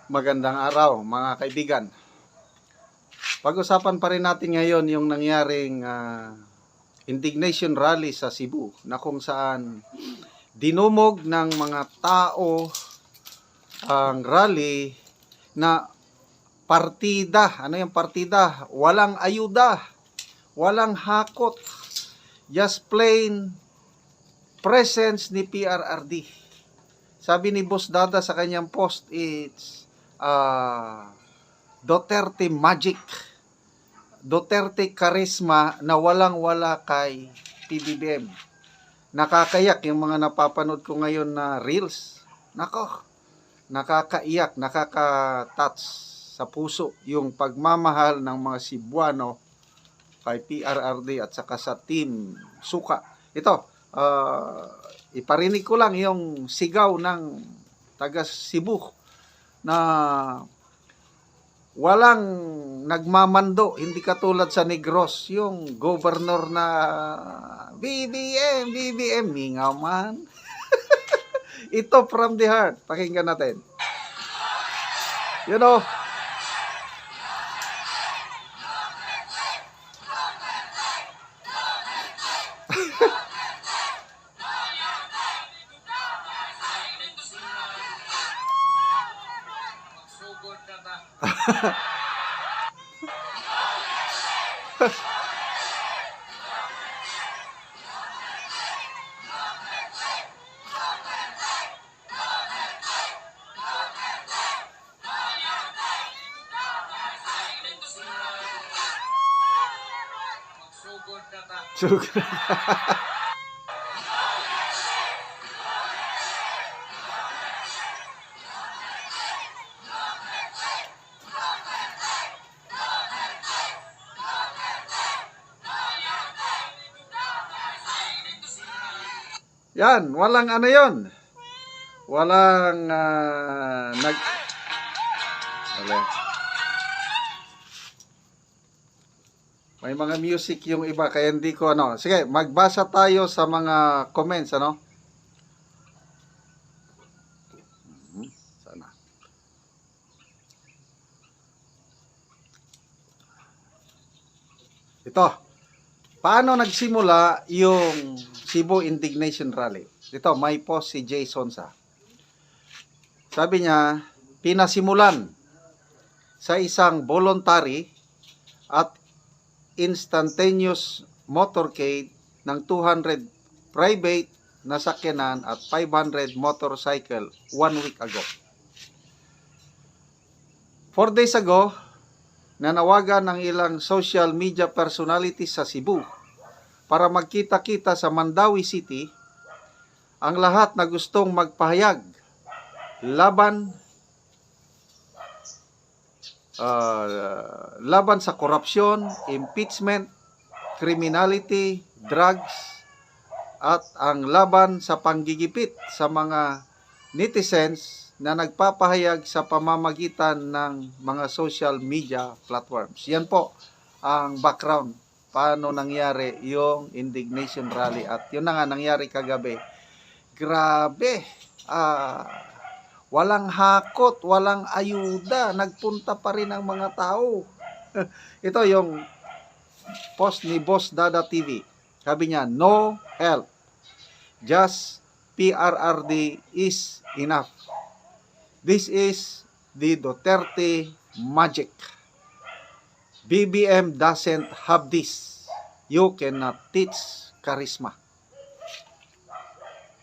Magandang araw mga kaibigan. Pag-usapan pa rin natin ngayon yung nangyaring indignation rally sa Cebu na kung saan dinumog ng mga tao ang rally na partida. Ano yung partida? Walang ayuda, walang hakot, just plain presence ni PRRD. Sabi ni Boss Dada sa kanyang post, it's Duterte magic, Duterte charisma na walang-wala kay PBBM. Nakakayak yung mga napapanood ko ngayon na reels. Nako, nakakaiyak, nakaka-touch sa puso yung pagmamahal ng mga Cebuano kay PRRD at saka sa Team Suka. Ito, iparinig ko lang yung sigaw ng taga Cebu na walang nagmamando, hindi katulad sa Negros, yung governor na BBM, mingaw man. Ito from the heart, pakinggan natin. You know, yan, walang ano yon. Walang may mga music yung iba kaya hindi ko ano. Sige, magbasa tayo sa mga comments ano. Sana. Ito. Paano nagsimula yung Cebu Indignation Rally? Ito, may post si Jason sa. Sabi niya, pinasimulan sa isang voluntary at instantaneous motorcade ng 200 private na sakyanan at 500 motorcycle 1 week ago. 4 days ago, nanawagan ng ilang social media personalities sa Cebu para magkita-kita sa Mandawi City ang lahat na gustong magpahayag laban sa korupsyon, impeachment, criminality, drugs, at ang laban sa panggigipit sa mga netizens na nagpapahayag sa pamamagitan ng mga social media platforms. Yan po ang background paano nangyari yung indignation rally at yun na nga nangyari kagabi. Grabe, walang hakot, walang ayuda, nagpunta pa rin ang mga tao. Ito yung post ni Boss Dada TV. Sabi niya, no help, just PRRD is enough. This is the Duterte magic. BBM doesn't have this. You cannot teach charisma.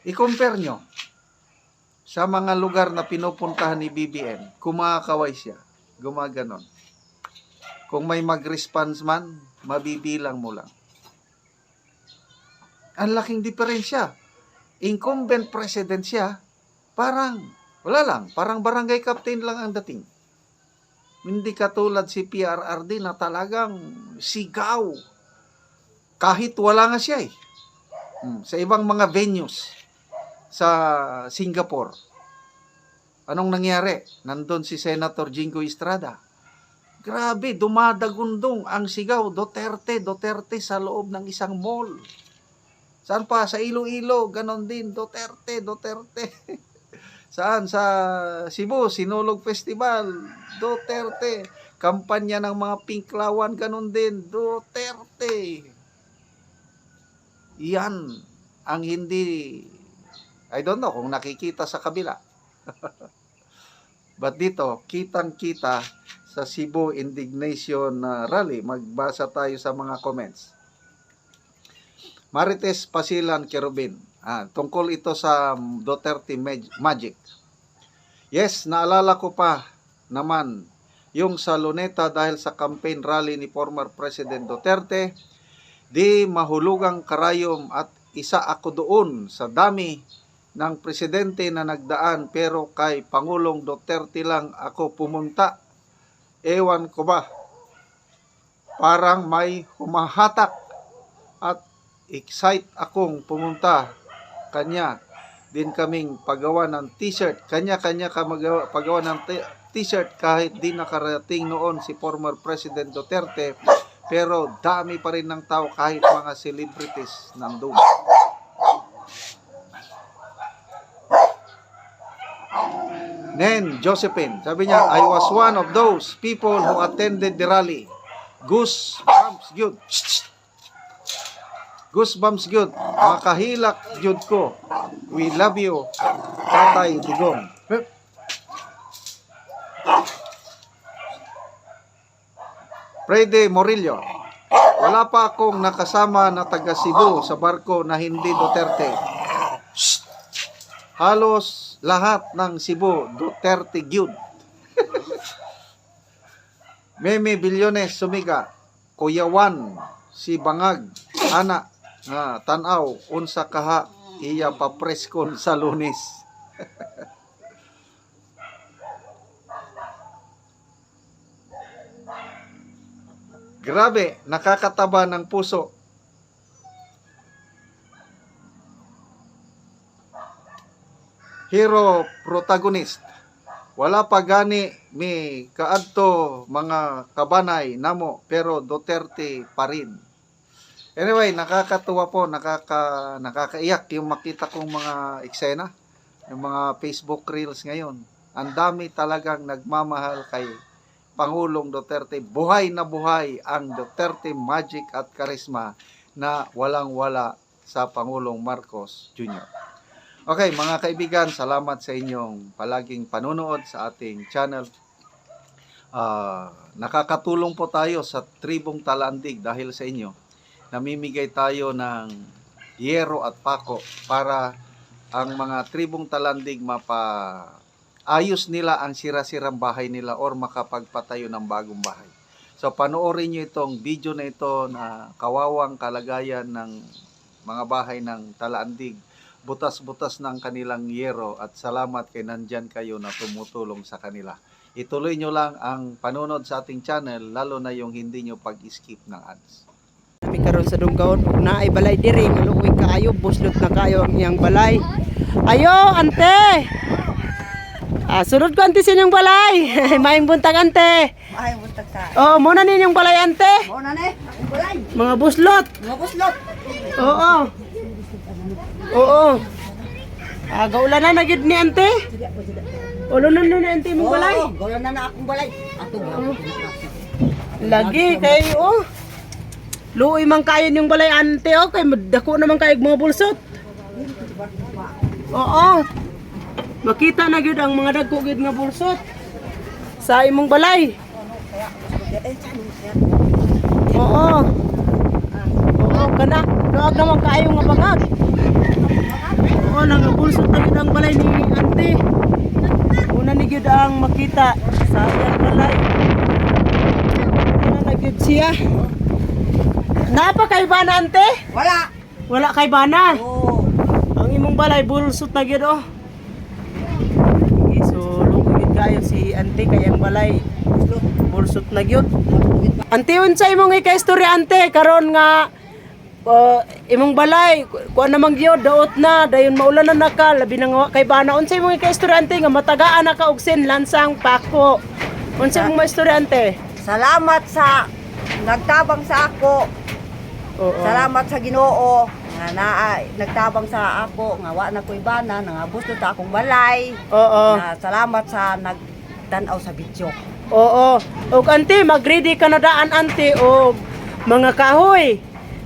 I-compare nyo sa mga lugar na pinupuntahan ni BBM, kumakaway siya, gumaganon. Kung may mag-response man, mabibilang mo lang. Ang laking diferensya. Incumbent president siya, parang, wala lang, parang barangay captain lang ang dating. Hindi katulad si PRRD na talagang sigaw. Kahit wala nga siya eh. Sa ibang mga venues sa Singapore. Anong nangyari? Nandun si Senator Jingo Estrada. Grabe, dumadagundong ang sigaw, Duterte, Duterte sa loob ng isang mall. Saan pa? Sa Iloilo, ganon din, Duterte, Duterte. Saan? Sa Cebu, Sinulog Festival, Duterte. Kampanya ng mga Pinklawan, ganun din, Duterte. Yan ang hindi, I don't know kung nakikita sa kabila. But dito, kitang-kita sa Cebu Indignation Rally. Magbasa tayo sa mga comments. Marites Pasilan Kerubin. Tungkol ito sa Duterte Magic. Yes, naalala ko pa naman yung sa Luneta dahil sa campaign rally ni former President Duterte. Di mahulugang karayom at isa ako doon sa dami ng presidente na nagdaan, pero kay Pangulong Duterte lang ako pumunta. Ewan ko ba, parang may humahatak at excite akong pumunta. Kanya din kaming paggawa ng t-shirt. Kanya-kanya paggawa ng t-shirt kahit di nakarating noon si former President Duterte. Pero dami pa rin ng tao kahit mga celebrities nandun. Nen Josephine, sabi niya, I was one of those people who attended the rally. Goosebumps good. Goosebumps good. Makahilak jud ko. We love you, Tatay Digong. Freddy Morillo, wala pa akong nakasama na taga Cebu sa barko na hindi Duterte. Halos lahat ng Cebu Duterte gyud. Meme Bilyones Sumiga, Kuyawan, si Bangag, ana nga tanaw unsa kaha iya papreskon sa Lunes. Grabe, nakakataba ng puso. Hero protagonist. Wala pa gani mi kaadto mga kabanay namo, pero Duterte pa rin. Anyway, nakakatuwa po, nakakaiyak yung makita kong mga eksena, yung mga Facebook Reels ngayon. Ang dami talagang nagmamahal kay Pangulong Duterte. Buhay na buhay ang Duterte magic at karisma na walang-wala sa Pangulong Marcos Jr. Okay, mga kaibigan, salamat sa inyong palaging panunood sa ating channel. Nakakatulong po tayo sa Tribong Talandig dahil sa inyo. Namimigay tayo ng yero at pako para ang mga Tribong Talandig ayos nila ang sira-sirang bahay nila or makapagpatayo ng bagong bahay. So panoorin nyo itong video na ito na kawawang kalagayan ng mga bahay ng Talandig. Butas-butas ng kanilang yero at salamat kay nandyan kayo na tumutulong sa kanila. Ituloy nyo lang ang panunod sa ating channel, lalo na yung hindi nyo pag-skip ng ads. Kami karon sa Dunggaon ug naay balay diri nga luoy kaayo, buslot na kayo ang iyang balay. Ayo, ante. Sunod ko ante sa inyong balay. Maayong buntag ante. Maayong buntag sa. Oh, muna ninyong balay ante. Muna ni, ang balay. Mga buslot. Mga buslot. Oo. Oo. Gaulanan na gid ni ante. Ulunan na ni ante mong balay. Oo, gawin na akong balay. Ato ba? Lagi kayo. Luoy man kayo yung balay ante, okay, dako naman kayo mga bulsot. Oo. Makita na gyud ang mga dagko gyud nga bulsot sa imong balay. Oo. Oo, kana. Luag naman kayo nga bangag. Oo, nangabulsot na gyud ang balay ni ante. Una ni gyud ang makita sa iyang balay. Ano na gyud siya? Napa kay bana ante? Wala. Wala kay bana. Oo. Ang imong balay bulsot na gyud oh. Okay, so lugod kayo si ante kay ang balay bulsot na gyud. Ante unsa imong ika-istorya ante karon nga imong balay kuan namang gyud daot na dayon maulanan na ka labi na nga kay bana unsa imong ika-istorya ante nga matagaan na ka og lansang pako. Unsa imong maistorya ante? Salamat sa nagtabang sa ako. Oo. Salamat sa Ginoo Nga nagtabang sa ako nga wa na ko ibana nga gusto ta akong balay. Oo. Nga salamat sa nagtanaw sa video. Oo. Og ante, mag-ready ka na daan ante og mga kahoy.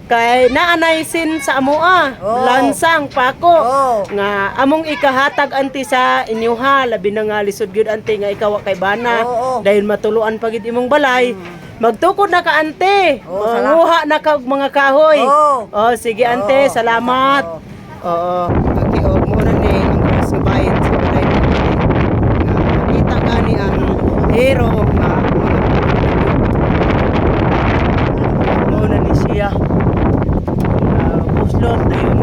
Kay naanay sin sa amoa, Oo. lansang pako. Oo. Nga among ikahatag ante sa inyuha, labi na nga lisod gyud ante nga ikaw wa kay bana. Oo. Dahil matuluan pagid imong balay. Magtukod na ka ante. Oo, salamat. Nguha na ka og mga kahoy. Oo. Oh, sige ante, Oo. salamat. Oo. Oo. Nakiog mo na ni ang sa bayan sa balay ni Kita gani ang hero nga mo na ni siya. Buslot na yung